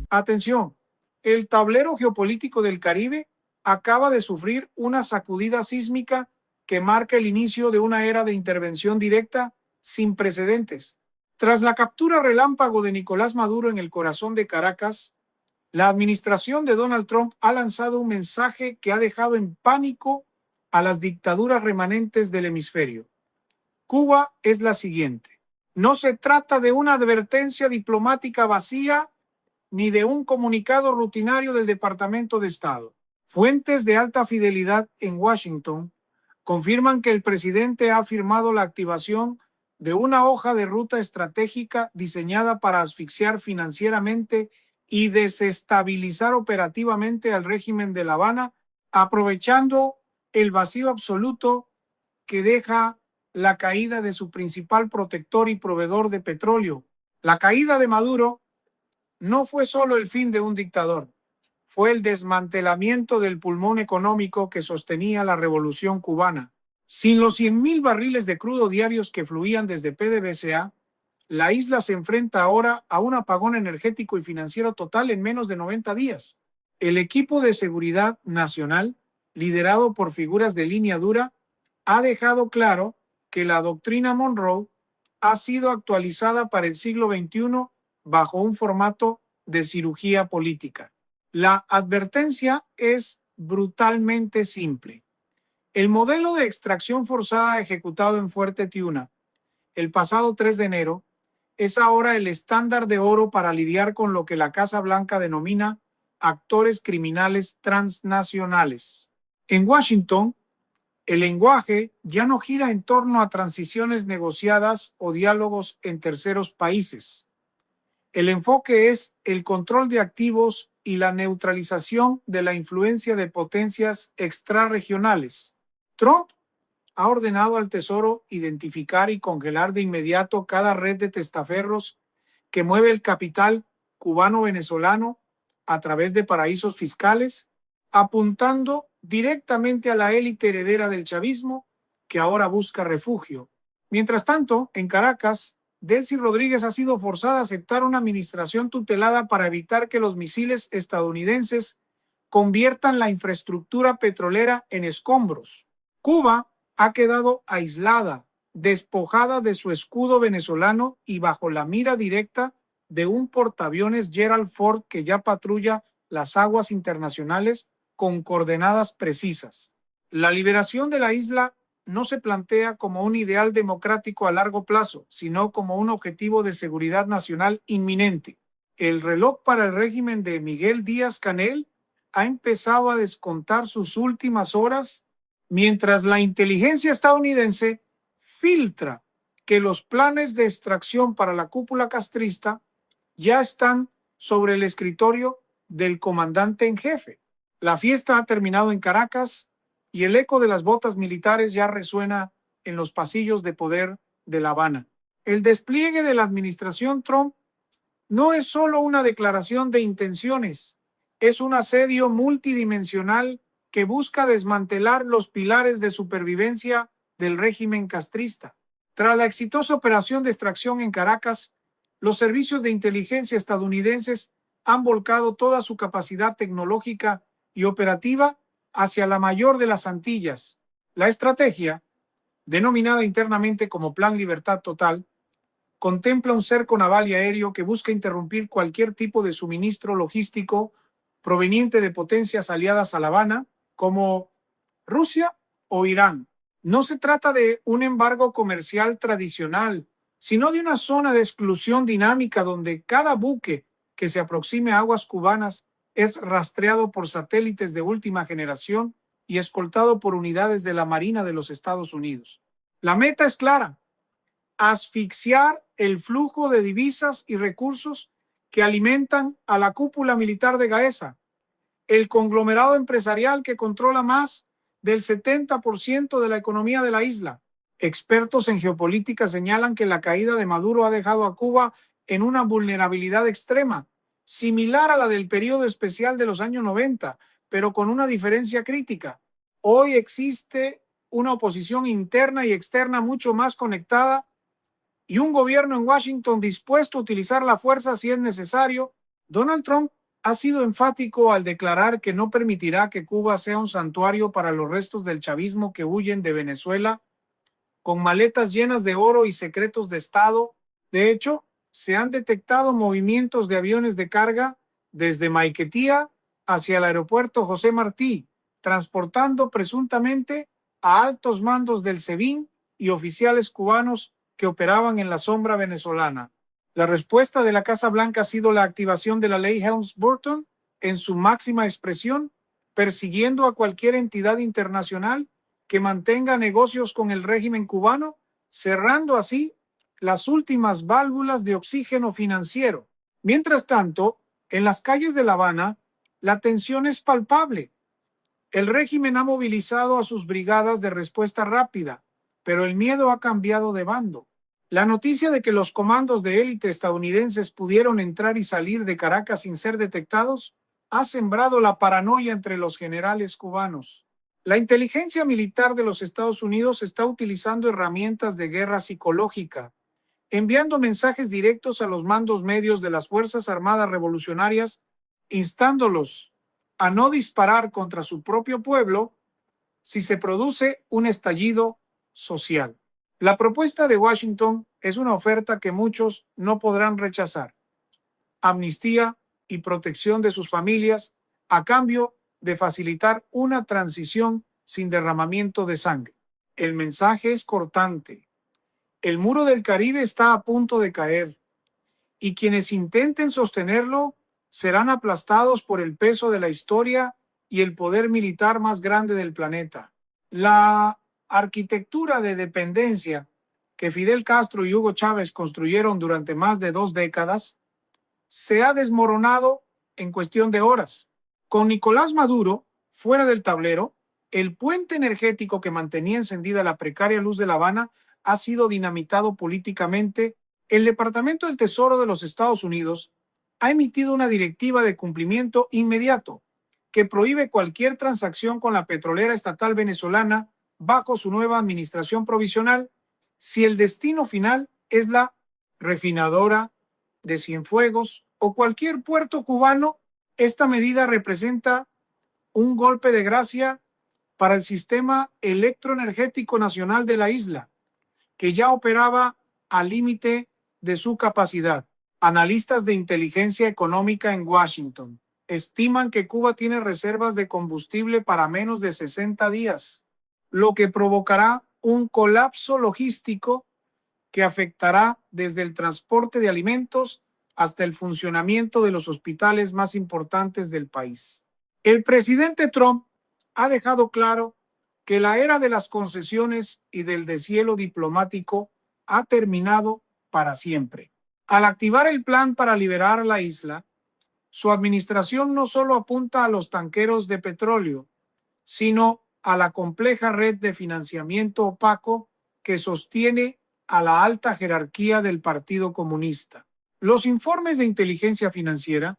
Atención, el tablero geopolítico del Caribe acaba de sufrir una sacudida sísmica que marca el inicio de una era de intervención directa sin precedentes. Tras la captura relámpago de Nicolás Maduro en el corazón de Caracas, la administración de Donald Trump ha lanzado un mensaje que ha dejado en pánico a las dictaduras remanentes del hemisferio. Cuba es la siguiente. No se trata de una advertencia diplomática vacía ni de un comunicado rutinario del Departamento de Estado. Fuentes de alta fidelidad en Washington confirman que el presidente ha firmado la activación de una hoja de ruta estratégica diseñada para asfixiar financieramente y desestabilizar operativamente al régimen de La Habana, aprovechando el vacío absoluto que deja la caída de su principal protector y proveedor de petróleo. La caída de Maduro no fue solo el fin de un dictador, fue el desmantelamiento del pulmón económico que sostenía la revolución cubana. Sin los 100.000 barriles de crudo diarios que fluían desde PDVSA, la isla se enfrenta ahora a un apagón energético y financiero total en menos de 90 días. El equipo de seguridad nacional, liderado por figuras de línea dura, ha dejado claro que la doctrina Monroe ha sido actualizada para el siglo XXI bajo un formato de cirugía política. La advertencia es brutalmente simple. El modelo de extracción forzada ejecutado en Fuerte Tiuna el pasado 3 de enero es ahora el estándar de oro para lidiar con lo que la Casa Blanca denomina actores criminales transnacionales. En Washington, el lenguaje ya no gira en torno a transiciones negociadas o diálogos en terceros países. El enfoque es el control de activos y la neutralización de la influencia de potencias extrarregionales. Trump ha ordenado al Tesoro identificar y congelar de inmediato cada red de testaferros que mueve el capital cubano-venezolano a través de paraísos fiscales, apuntando directamente a la élite heredera del chavismo que ahora busca refugio. Mientras tanto, en Caracas, Delcy Rodríguez ha sido forzada a aceptar una administración tutelada para evitar que los misiles estadounidenses conviertan la infraestructura petrolera en escombros. Cuba ha quedado aislada, despojada de su escudo venezolano y bajo la mira directa de un portaaviones Gerald Ford que ya patrulla las aguas internacionales con coordenadas precisas. La liberación de la isla no se plantea como un ideal democrático a largo plazo, sino como un objetivo de seguridad nacional inminente. El reloj para el régimen de Miguel Díaz-Canel ha empezado a descontar sus últimas horas, mientras la inteligencia estadounidense filtra que los planes de extracción para la cúpula castrista ya están sobre el escritorio del comandante en jefe. La fiesta ha terminado en Caracas y el eco de las botas militares ya resuena en los pasillos de poder de La Habana. El despliegue de la administración Trump no es solo una declaración de intenciones, es un asedio multidimensional que busca desmantelar los pilares de supervivencia del régimen castrista. Tras la exitosa operación de extracción en Caracas, los servicios de inteligencia estadounidenses han volcado toda su capacidad tecnológica y operativa hacia la mayor de las Antillas. La estrategia, denominada internamente como Plan Libertad Total, contempla un cerco naval y aéreo que busca interrumpir cualquier tipo de suministro logístico proveniente de potencias aliadas a La Habana, como Rusia o Irán. No se trata de un embargo comercial tradicional, sino de una zona de exclusión dinámica donde cada buque que se aproxime a aguas cubanas es rastreado por satélites de última generación y escoltado por unidades de la Marina de los Estados Unidos. La meta es clara: asfixiar el flujo de divisas y recursos que alimentan a la cúpula militar de Gaesa, el conglomerado empresarial que controla más del 70% de la economía de la isla. Expertos en geopolítica señalan que la caída de Maduro ha dejado a Cuba en una vulnerabilidad extrema, similar a la del periodo especial de los años 90, pero con una diferencia crítica. Hoy existe una oposición interna y externa mucho más conectada y un gobierno en Washington dispuesto a utilizar la fuerza si es necesario. Donald Trump ha sido enfático al declarar que no permitirá que Cuba sea un santuario para los restos del chavismo que huyen de Venezuela con maletas llenas de oro y secretos de Estado. De hecho, se han detectado movimientos de aviones de carga desde Maiquetía hacia el aeropuerto José Martí, transportando presuntamente a altos mandos del SEBIN y oficiales cubanos que operaban en la sombra venezolana. La respuesta de la Casa Blanca ha sido la activación de la ley Helms-Burton en su máxima expresión, persiguiendo a cualquier entidad internacional que mantenga negocios con el régimen cubano, cerrando así las últimas válvulas de oxígeno financiero. Mientras tanto, en las calles de La Habana, la tensión es palpable. El régimen ha movilizado a sus brigadas de respuesta rápida, pero el miedo ha cambiado de bando. La noticia de que los comandos de élite estadounidenses pudieron entrar y salir de Caracas sin ser detectados ha sembrado la paranoia entre los generales cubanos. La inteligencia militar de los Estados Unidos está utilizando herramientas de guerra psicológica, enviando mensajes directos a los mandos medios de las Fuerzas Armadas Revolucionarias, instándolos a no disparar contra su propio pueblo si se produce un estallido social. La propuesta de Washington es una oferta que muchos no podrán rechazar: amnistía y protección de sus familias a cambio de facilitar una transición sin derramamiento de sangre. El mensaje es cortante. El muro del Caribe está a punto de caer y quienes intenten sostenerlo serán aplastados por el peso de la historia y el poder militar más grande del planeta. La arquitectura de dependencia que Fidel Castro y Hugo Chávez construyeron durante más de 2 décadas se ha desmoronado en cuestión de horas. Con Nicolás Maduro fuera del tablero, el puente energético que mantenía encendida la precaria luz de La Habana ha sido dinamitado políticamente. El Departamento del Tesoro de los Estados Unidos ha emitido una directiva de cumplimiento inmediato que prohíbe cualquier transacción con la petrolera estatal venezolana bajo su nueva administración provisional si el destino final es la refinadora de Cienfuegos o cualquier puerto cubano. Esta medida representa un golpe de gracia para el sistema electroenergético nacional de la isla, que ya operaba al límite de su capacidad. Analistas de inteligencia económica en Washington estiman que Cuba tiene reservas de combustible para menos de 60 días, lo que provocará un colapso logístico que afectará desde el transporte de alimentos hasta el funcionamiento de los hospitales más importantes del país. El presidente Trump ha dejado claro que la era de las concesiones y del deshielo diplomático ha terminado para siempre. Al activar el plan para liberar la isla, su administración no solo apunta a los tanqueros de petróleo, sino a la compleja red de financiamiento opaco que sostiene a la alta jerarquía del Partido Comunista. Los informes de inteligencia financiera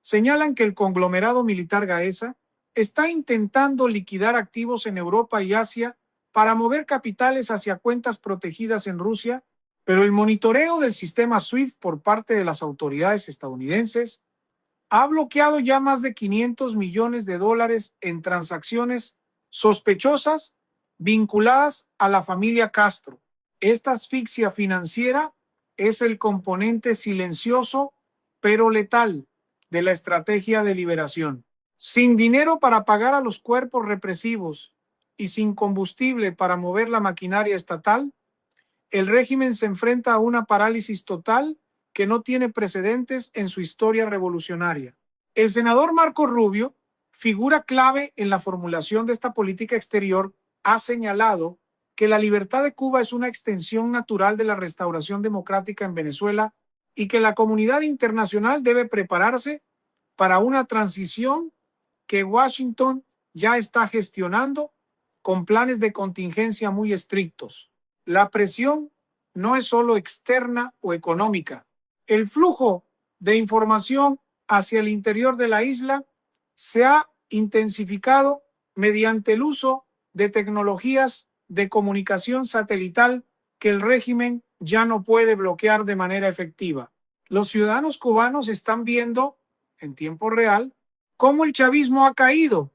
señalan que el conglomerado militar Gaesa está intentando liquidar activos en Europa y Asia para mover capitales hacia cuentas protegidas en Rusia, pero el monitoreo del sistema SWIFT por parte de las autoridades estadounidenses ha bloqueado ya más de 500 millones de dólares en transacciones sospechosas vinculadas a la familia Castro. Esta asfixia financiera es el componente silencioso pero letal de la estrategia de liberación. Sin dinero para pagar a los cuerpos represivos y sin combustible para mover la maquinaria estatal, el régimen se enfrenta a una parálisis total que no tiene precedentes en su historia revolucionaria. El senador Marco Rubio, figura clave en la formulación de esta política exterior, ha señalado que la libertad de Cuba es una extensión natural de la restauración democrática en Venezuela y que la comunidad internacional debe prepararse para una transición que Washington ya está gestionando con planes de contingencia muy estrictos. La presión no es solo externa o económica. El flujo de información hacia el interior de la isla se ha intensificado mediante el uso de tecnologías de comunicación satelital que el régimen ya no puede bloquear de manera efectiva. Los ciudadanos cubanos están viendo en tiempo real cómo el chavismo ha caído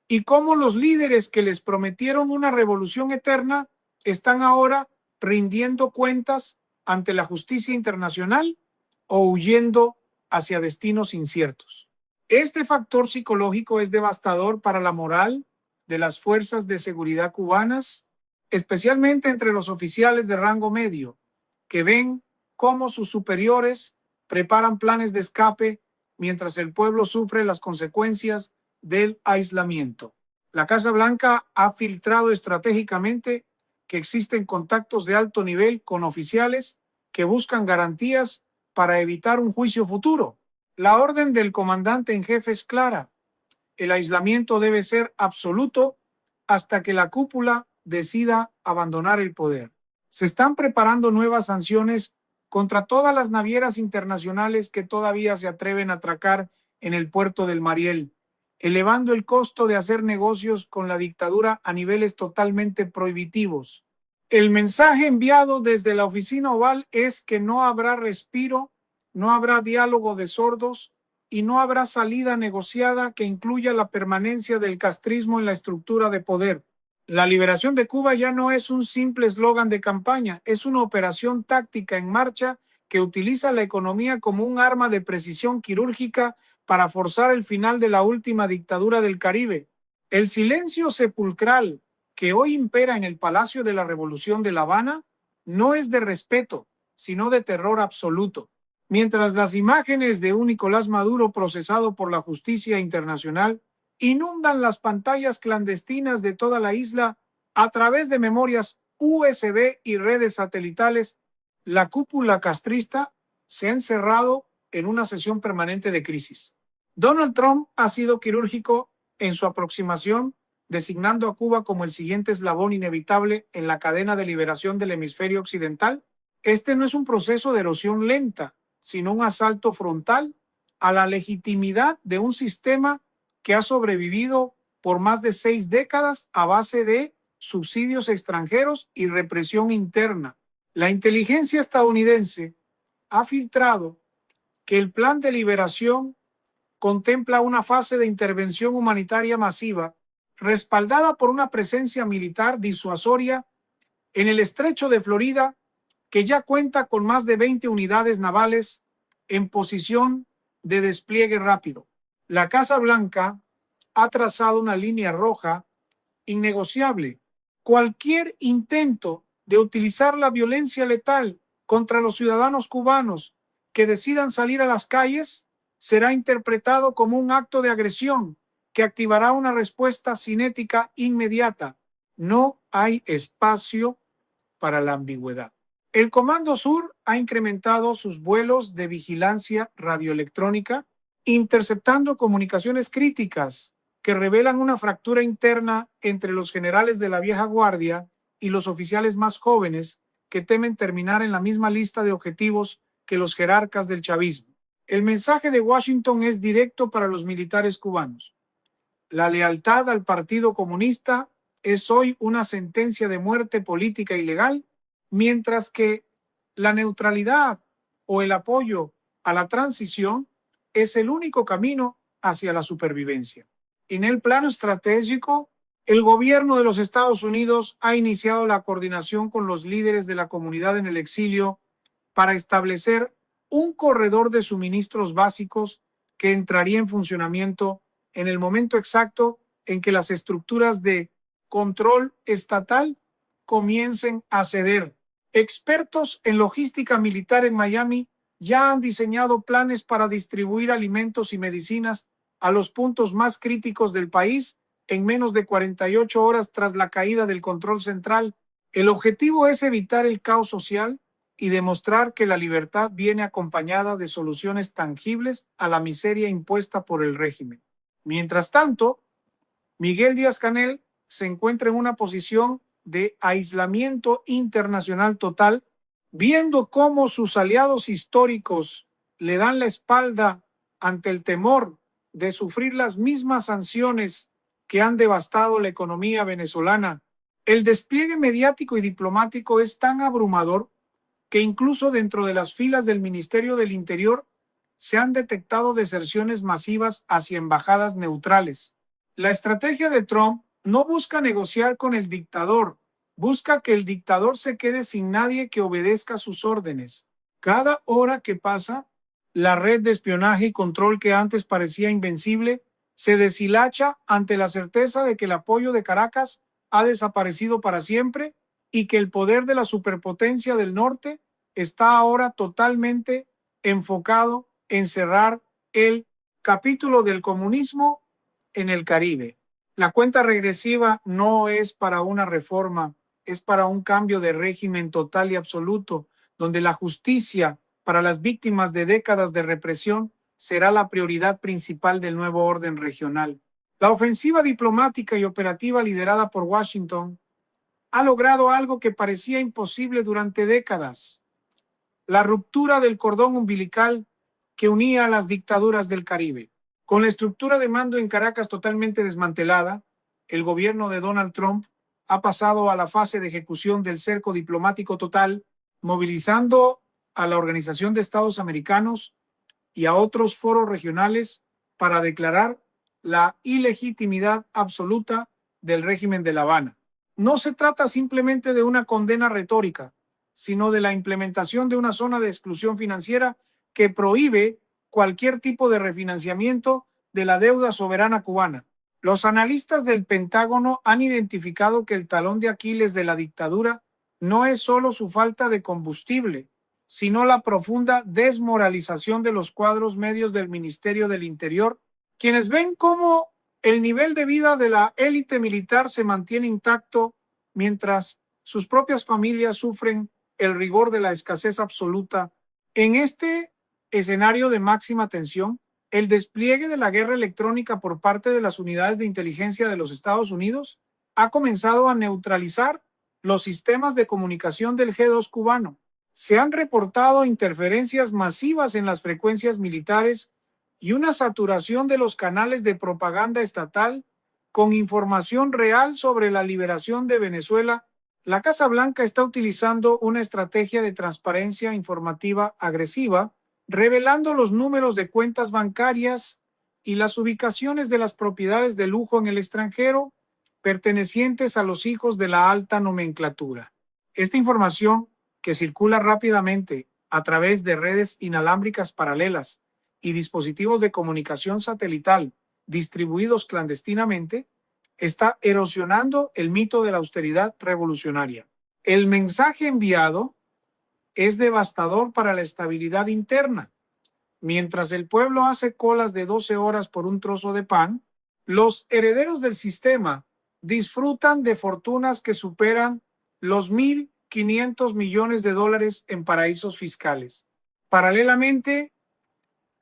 y cómo los líderes que les prometieron una revolución eterna están ahora rindiendo cuentas ante la justicia internacional o huyendo hacia destinos inciertos. Este factor psicológico es devastador para la moral de las fuerzas de seguridad cubanas, especialmente entre los oficiales de rango medio, que ven cómo sus superiores preparan planes de escape mientras el pueblo sufre las consecuencias del aislamiento. La Casa Blanca ha filtrado estratégicamente que existen contactos de alto nivel con oficiales que buscan garantías para evitar un juicio futuro. La orden del comandante en jefe es clara: el aislamiento debe ser absoluto hasta que la cúpula decida abandonar el poder. Se están preparando nuevas sanciones contra todas las navieras internacionales que todavía se atreven a atracar en el puerto del Mariel, elevando el costo de hacer negocios con la dictadura a niveles totalmente prohibitivos. El mensaje enviado desde la oficina oval es que no habrá respiro, no habrá diálogo de sordos y no habrá salida negociada que incluya la permanencia del castrismo en la estructura de poder. La liberación de Cuba ya no es un simple eslogan de campaña, es una operación táctica en marcha que utiliza la economía como un arma de precisión quirúrgica para forzar el final de la última dictadura del Caribe. El silencio sepulcral que hoy impera en el Palacio de la Revolución de La Habana no es de respeto, sino de terror absoluto. Mientras las imágenes de un Nicolás Maduro procesado por la justicia internacional inundan las pantallas clandestinas de toda la isla a través de memorias USB y redes satelitales, la cúpula castrista se ha encerrado en una sesión permanente de crisis. Donald Trump ha sido quirúrgico en su aproximación, designando a Cuba como el siguiente eslabón inevitable en la cadena de liberación del hemisferio occidental. Este no es un proceso de erosión lenta, sino un asalto frontal a la legitimidad de un sistema que ha sobrevivido por más de 6 décadas a base de subsidios extranjeros y represión interna. La inteligencia estadounidense ha filtrado que el plan de liberación contempla una fase de intervención humanitaria masiva respaldada por una presencia militar disuasoria en el estrecho de Florida, que ya cuenta con más de 20 unidades navales en posición de despliegue rápido. La Casa Blanca ha trazado una línea roja innegociable. Cualquier intento de utilizar la violencia letal contra los ciudadanos cubanos que decidan salir a las calles será interpretado como un acto de agresión que activará una respuesta cinética inmediata. No hay espacio para la ambigüedad. El Comando Sur ha incrementado sus vuelos de vigilancia radioelectrónica, interceptando comunicaciones críticas que revelan una fractura interna entre los generales de la vieja guardia y los oficiales más jóvenes que temen terminar en la misma lista de objetivos que los jerarcas del chavismo. El mensaje de Washington es directo para los militares cubanos. La lealtad al Partido Comunista es hoy una sentencia de muerte política y legal, mientras que la neutralidad o el apoyo a la transición es el único camino hacia la supervivencia. En el plano estratégico, el gobierno de los Estados Unidos ha iniciado la coordinación con los líderes de la comunidad en el exilio para establecer un corredor de suministros básicos que entraría en funcionamiento en el momento exacto en que las estructuras de control estatal comiencen a ceder. Expertos en logística militar en Miami ya han diseñado planes para distribuir alimentos y medicinas a los puntos más críticos del país en menos de 48 horas tras la caída del control central. El objetivo es evitar el caos social y demostrar que la libertad viene acompañada de soluciones tangibles a la miseria impuesta por el régimen. Mientras tanto, Miguel Díaz-Canel se encuentra en una posición de aislamiento internacional total, viendo cómo sus aliados históricos le dan la espalda ante el temor de sufrir las mismas sanciones que han devastado la economía venezolana. El despliegue mediático y diplomático es tan abrumador que incluso dentro de las filas del Ministerio del Interior se han detectado deserciones masivas hacia embajadas neutrales. La estrategia de Trump no busca negociar con el dictador, busca que el dictador se quede sin nadie que obedezca sus órdenes. Cada hora que pasa, la red de espionaje y control que antes parecía invencible se deshilacha ante la certeza de que el apoyo de Caracas ha desaparecido para siempre y que el poder de la superpotencia del norte está ahora totalmente enfocado en cerrar el capítulo del comunismo en el Caribe. La cuenta regresiva no es para una reforma, es para un cambio de régimen total y absoluto, donde la justicia para las víctimas de décadas de represión será la prioridad principal del nuevo orden regional. La ofensiva diplomática y operativa liderada por Washington ha logrado algo que parecía imposible durante décadas: la ruptura del cordón umbilical que unía a las dictaduras del Caribe. Con la estructura de mando en Caracas totalmente desmantelada, el gobierno de Donald Trump ha pasado a la fase de ejecución del cerco diplomático total, movilizando a la Organización de Estados Americanos y a otros foros regionales para declarar la ilegitimidad absoluta del régimen de La Habana. No se trata simplemente de una condena retórica, sino de la implementación de una zona de exclusión financiera que prohíbe cualquier tipo de refinanciamiento de la deuda soberana cubana. Los analistas del Pentágono han identificado que el talón de Aquiles de la dictadura no es solo su falta de combustible, sino la profunda desmoralización de los cuadros medios del Ministerio del Interior, quienes ven cómo el nivel de vida de la élite militar se mantiene intacto mientras sus propias familias sufren el rigor de la escasez absoluta. En este escenario de máxima tensión, el despliegue de la guerra electrónica por parte de las unidades de inteligencia de los Estados Unidos ha comenzado a neutralizar los sistemas de comunicación del G2 cubano. Se han reportado interferencias masivas en las frecuencias militares y una saturación de los canales de propaganda estatal con información real sobre la liberación de Venezuela. La Casa Blanca está utilizando una estrategia de transparencia informativa agresiva, revelando los números de cuentas bancarias y las ubicaciones de las propiedades de lujo en el extranjero pertenecientes a los hijos de la alta nomenclatura. Esta información, que circula rápidamente a través de redes inalámbricas paralelas y dispositivos de comunicación satelital distribuidos clandestinamente, está erosionando el mito de la austeridad revolucionaria. El mensaje enviado es devastador para la estabilidad interna. Mientras el pueblo hace colas de 12 horas por un trozo de pan, los herederos del sistema disfrutan de fortunas que superan los 1.500 millones de dólares en paraísos fiscales. Paralelamente,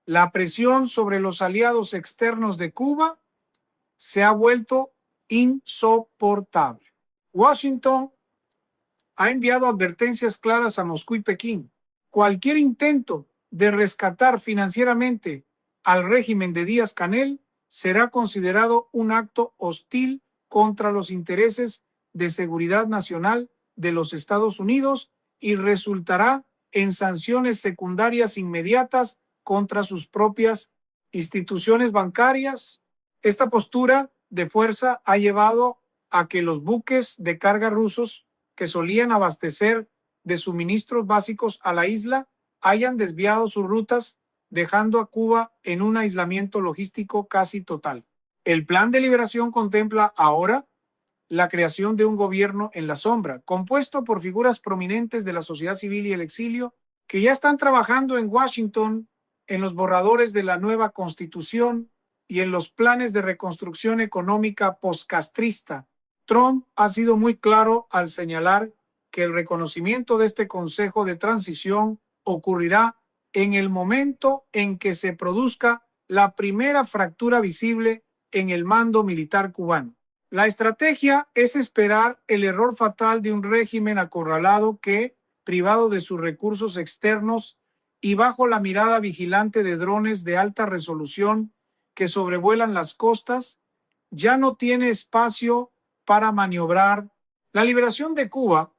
la presión sobre los aliados externos de Cuba se ha vuelto insoportable. Washington ha enviado advertencias claras a Moscú y Pekín. Cualquier intento de rescatar financieramente al régimen de Díaz-Canel será considerado un acto hostil contra los intereses de seguridad nacional de los Estados Unidos y resultará en sanciones secundarias inmediatas contra sus propias instituciones bancarias. Esta postura de fuerza ha llevado a que los buques de carga rusos que solían abastecer de suministros básicos a la isla hayan desviado sus rutas, dejando a Cuba en un aislamiento logístico casi total. El plan de liberación contempla ahora la creación de un gobierno en la sombra, compuesto por figuras prominentes de la sociedad civil y el exilio, que ya están trabajando en Washington en los borradores de la nueva constitución y en los planes de reconstrucción económica postcastrista. Trump ha sido muy claro al señalar que el reconocimiento de este Consejo de Transición ocurrirá en el momento en que se produzca la primera fractura visible en el mando militar cubano. La estrategia es esperar el error fatal de un régimen acorralado que, privado de sus recursos externos y bajo la mirada vigilante de drones de alta resolución que sobrevuelan las costas, ya no tiene espacio para maniobrar. La liberación de Cuba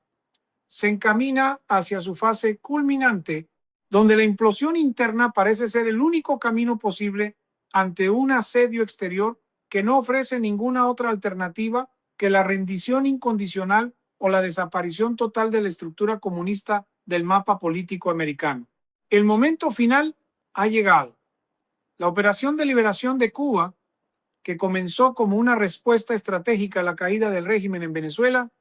se encamina hacia su fase culminante donde la implosión interna parece ser el único camino posible ante un asedio exterior que no ofrece ninguna otra alternativa que la rendición incondicional o la desaparición total de la estructura comunista del mapa político americano. El momento final ha llegado. La operación de liberación de Cuba, que comenzó como una respuesta estratégica a la caída del régimen en Venezuela,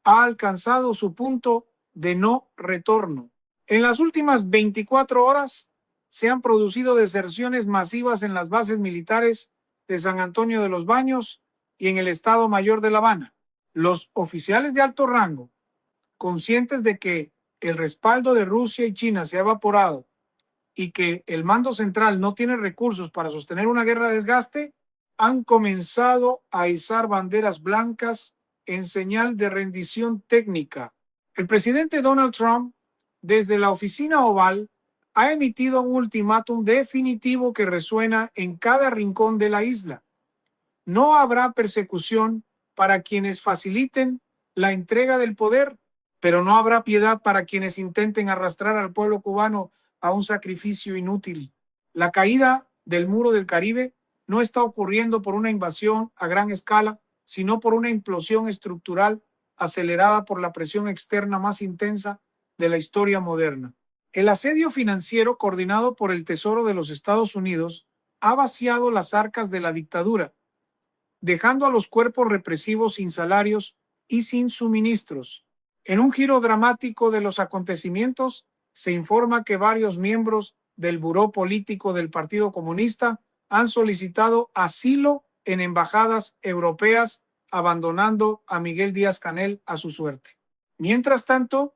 ha alcanzado su punto de no retorno. En las últimas 24 horas se han producido deserciones masivas en las bases militares de San Antonio de los Baños y en el Estado Mayor de La Habana. Los oficiales de alto rango, conscientes de que el respaldo de Rusia y China se ha evaporado y que el mando central no tiene recursos para sostener una guerra de desgaste, han comenzado a izar banderas blancas en señal de rendición técnica. El presidente Donald Trump, desde la oficina oval, ha emitido un ultimátum definitivo que resuena en cada rincón de la isla. No habrá persecución para quienes faciliten la entrega del poder, pero no habrá piedad para quienes intenten arrastrar al pueblo cubano a un sacrificio inútil. La caída del muro del Caribe no está ocurriendo por una invasión a gran escala, sino por una implosión estructural acelerada por la presión externa más intensa de la historia moderna. El asedio financiero coordinado por el Tesoro de los Estados Unidos ha vaciado las arcas de la dictadura, dejando a los cuerpos represivos sin salarios y sin suministros. En un giro dramático de los acontecimientos, se informa que varios miembros del Buró Político del Partido Comunista han solicitado asilo en embajadas europeas, abandonando a Miguel Díaz-Canel a su suerte. Mientras tanto,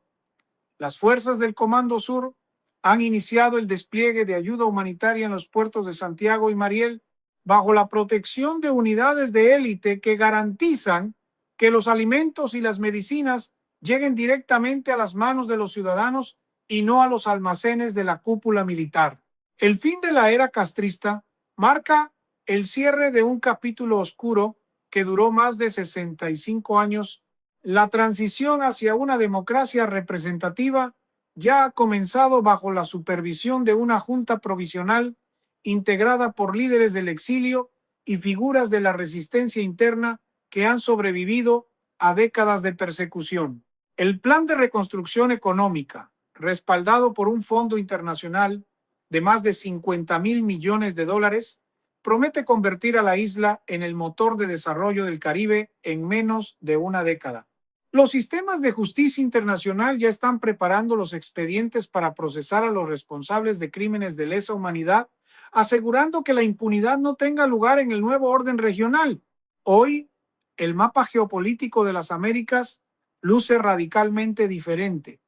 las fuerzas del Comando Sur han iniciado el despliegue de ayuda humanitaria en los puertos de Santiago y Mariel, bajo la protección de unidades de élite que garantizan que los alimentos y las medicinas lleguen directamente a las manos de los ciudadanos y no a los almacenes de la cúpula militar. El fin de la era castrista marca el cierre de un capítulo oscuro que duró más de 65 años. La transición hacia una democracia representativa ya ha comenzado bajo la supervisión de una junta provisional integrada por líderes del exilio y figuras de la resistencia interna que han sobrevivido a décadas de persecución. El plan de reconstrucción económica, respaldado por un fondo internacional de más de 50,000 millones de dólares, promete convertir a la isla en el motor de desarrollo del Caribe en menos de una década. Los sistemas de justicia internacional ya están preparando los expedientes para procesar a los responsables de crímenes de lesa humanidad, asegurando que la impunidad no tenga lugar en el nuevo orden regional. Hoy, el mapa geopolítico de las Américas luce radicalmente diferente.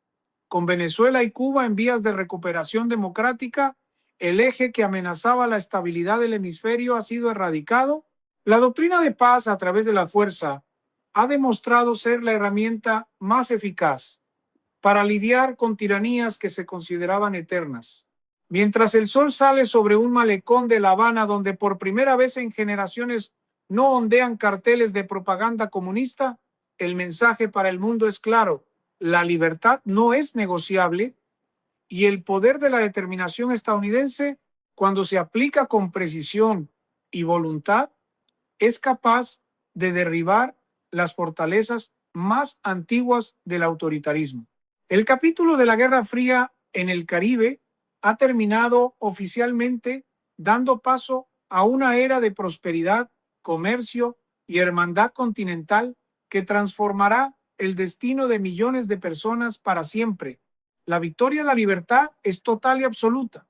Con Venezuela y Cuba en vías de recuperación democrática, el eje que amenazaba la estabilidad del hemisferio ha sido erradicado. La doctrina de paz a través de la fuerza ha demostrado ser la herramienta más eficaz para lidiar con tiranías que se consideraban eternas. Mientras el sol sale sobre un malecón de La Habana donde por primera vez en generaciones no ondean carteles de propaganda comunista, el mensaje para el mundo es claro: la libertad no es negociable y el poder de la determinación estadounidense, cuando se aplica con precisión y voluntad, es capaz de derribar las fortalezas más antiguas del autoritarismo. El capítulo de la Guerra Fría en el Caribe ha terminado oficialmente, dando paso a una era de prosperidad, comercio y hermandad continental que transformará el destino de millones de personas para siempre. La victoria de la libertad es total y absoluta.